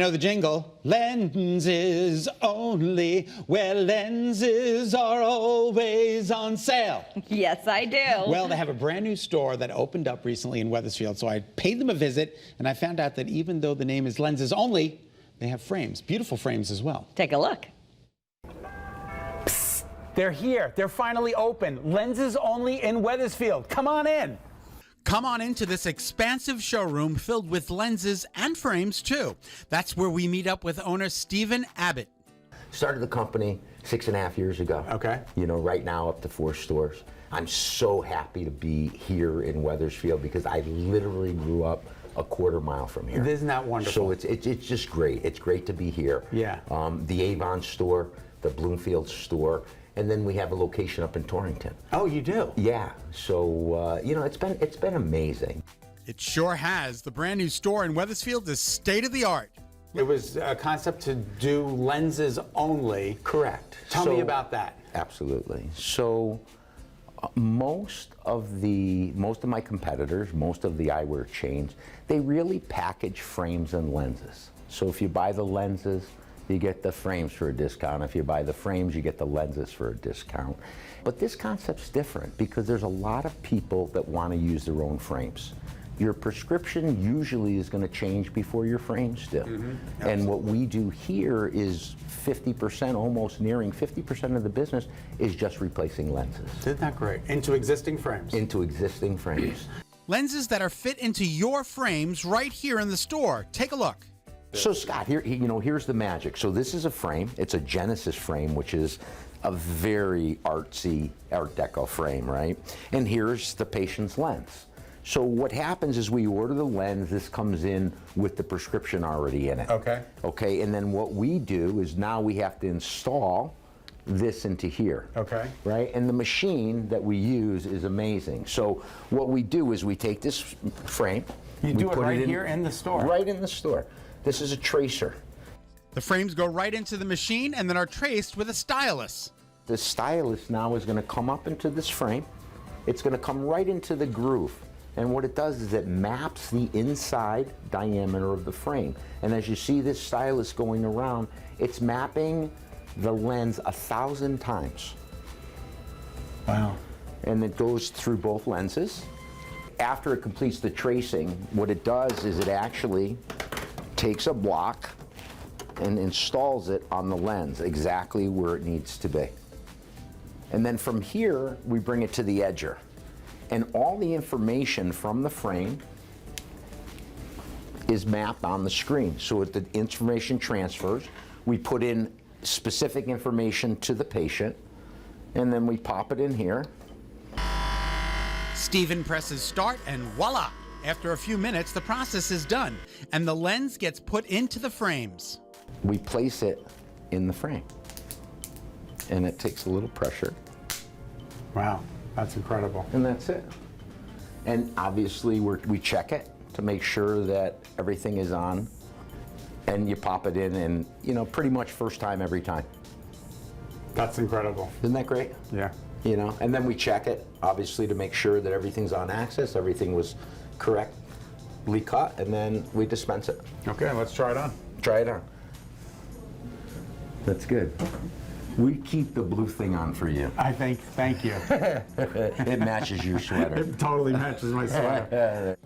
Know the jingle? Lenses only, where lenses are always on sale. Yes, I do. Well, they have a brand new store that opened up recently in Wethersfield, so I paid them a visit, and I found out that even though the name is Lenses Only, they have frames, beautiful frames as well. Take a look. Psst, they're here. They're finally open. Lenses Only in Wethersfield. Come on in. Come on into this expansive showroom filled with lenses and frames, too. That's where we meet up with owner Stephen Abbott. Started the company 6.5 years ago. Okay. You know, right now up to 4 stores. I'm so happy to be here in Wethersfield because I literally grew up a quarter mile from here. Isn't that wonderful? So it's just great. It's great to be here. Yeah. The Avon store, the Bloomfield store, and then we have a location up in Torrington. Oh, you do? Yeah. So you know, it's been amazing. It sure has. The brand new store in Wethersfield is state-of-the-art. It was a concept to do lenses only. Correct. Tell me about that. Absolutely. So most of my competitors, most of the eyewear chains, they really package frames and lenses. So if you buy the lenses, you get the frames for a discount. If you buy the frames, you get the lenses for a discount. But this concept's different because there's a lot of people that want to use their own frames. Your prescription usually is going to change before your frames do. Mm-hmm. And what we do here is 50%, almost nearing 50% of the business is just replacing lenses. Isn't that great? Into existing frames. Into existing frames. Lenses that are fit into your frames right here in the store. Take a look. So Scott, here's the magic. So this is a frame. It's a Genesis frame, which is a very artsy Art Deco frame, right? And here's the patient's lens. So what happens is we order the lens. This comes in with the prescription already in it. Okay. Okay, and then what we do is now we have to install this into here. Okay. Right? And the machine that we use is amazing. So what we do is we take this frame. You do it right here in the store? Right in the store. This is a tracer. The frames go right into the machine and then are traced with a stylus. The stylus now is going to come up into this frame. It's going to come right into the groove. And what it does is it maps the inside diameter of the frame. And as you see this stylus going around, it's mapping the lens 1,000 times. Wow. And it goes through both lenses. After it completes the tracing, what it does is it actually takes a block and installs it on the lens exactly where it needs to be. And then from here, we bring it to the edger. And all the information from the frame is mapped on the screen. So the information transfers. We put in specific information to the patient, and then we pop it in here. Stephen presses start and voila! After a few minutes, the process is done, and the lens gets put into the frames. We place it in the frame, and it takes a little pressure. Wow, that's incredible. And that's it. And obviously, we check it to make sure that everything is on, and you pop it in, and pretty much first time every time. That's incredible. Isn't that great? Yeah. And then we check it, obviously, to make sure that everything's on axis, everything was correctly cut, and then we dispense it. Okay, let's try it on. Try it on. That's good. We keep the blue thing on for you. Thank you. It matches your sweater. It totally matches my sweater.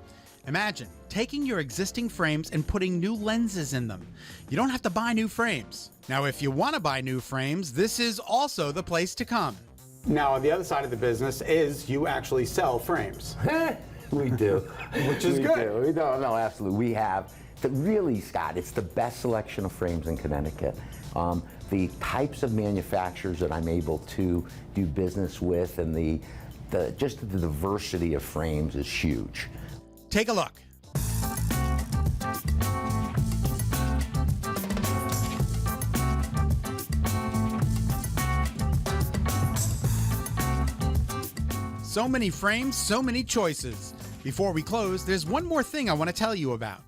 Imagine taking your existing frames and putting new lenses in them. You don't have to buy new frames. Now, if you want to buy new frames, this is also the place to come. Now, on the other side of the business is you actually sell frames. We do. Which is good. No, absolutely. We have, really, Scott, it's the best selection of frames in Connecticut. The types of manufacturers that I'm able to do business with and just the diversity of frames is huge. Take a look. So many frames, so many choices. Before we close, there's one more thing I want to tell you about.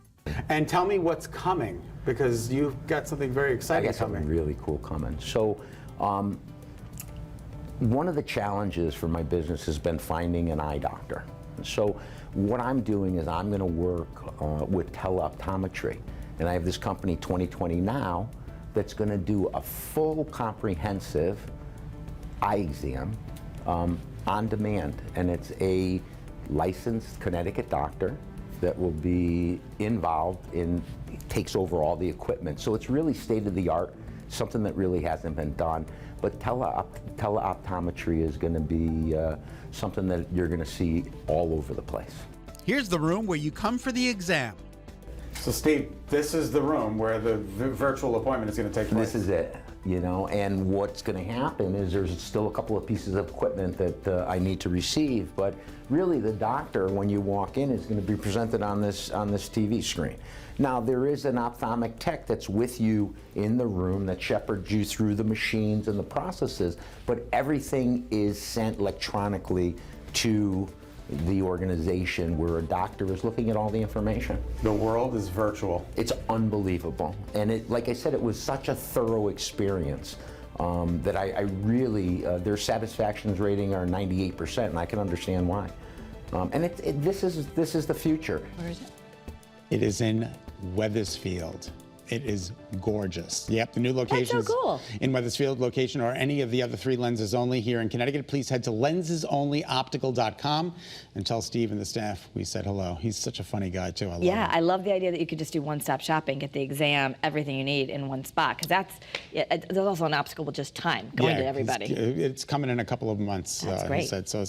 And tell me what's coming, because you've got something very exciting I got something really cool coming. So, one of the challenges for my business has been finding an eye doctor. So what I'm doing is I'm going to work with TeleOptometry. And I have this company, 20/20 Now, that's going to do a full comprehensive eye exam on demand. And it's a licensed Connecticut doctor that will be involved in, takes over all the equipment. So it's really state of the art, something that really hasn't been done. But teleoptometry is going to be something that you're going to see all over the place. Here's the room where you come for the exam. So Steve, this is the room where the virtual appointment is going to take place. This is it, you know, and what's going to happen is there's still a couple of pieces of equipment that I need to receive, but really the doctor, when you walk in, is going to be presented on this TV screen. Now, there is an ophthalmic tech that's with you in the room that shepherds you through the machines and the processes, but everything is sent electronically to the organization where a doctor is looking at all the information. The world is virtual. It's unbelievable. And it, like I said, it was such a thorough experience that I really, their satisfaction rating are 98%, and I can understand why. And this is the future. Where is it? It is in Wethersfield. It is gorgeous. Yep, the new location is cool. in Wethersfield location or any of the other 3 Lenses Only here in Connecticut. Please head to lensesonlyoptical.com and tell Steve and the staff we said hello. He's such a funny guy too. I love him. I love the idea that you could just do one-stop shopping, get the exam, everything you need in one spot. Because there's also an obstacle with just time going to everybody. It's coming in a couple of months. That's He great. said so.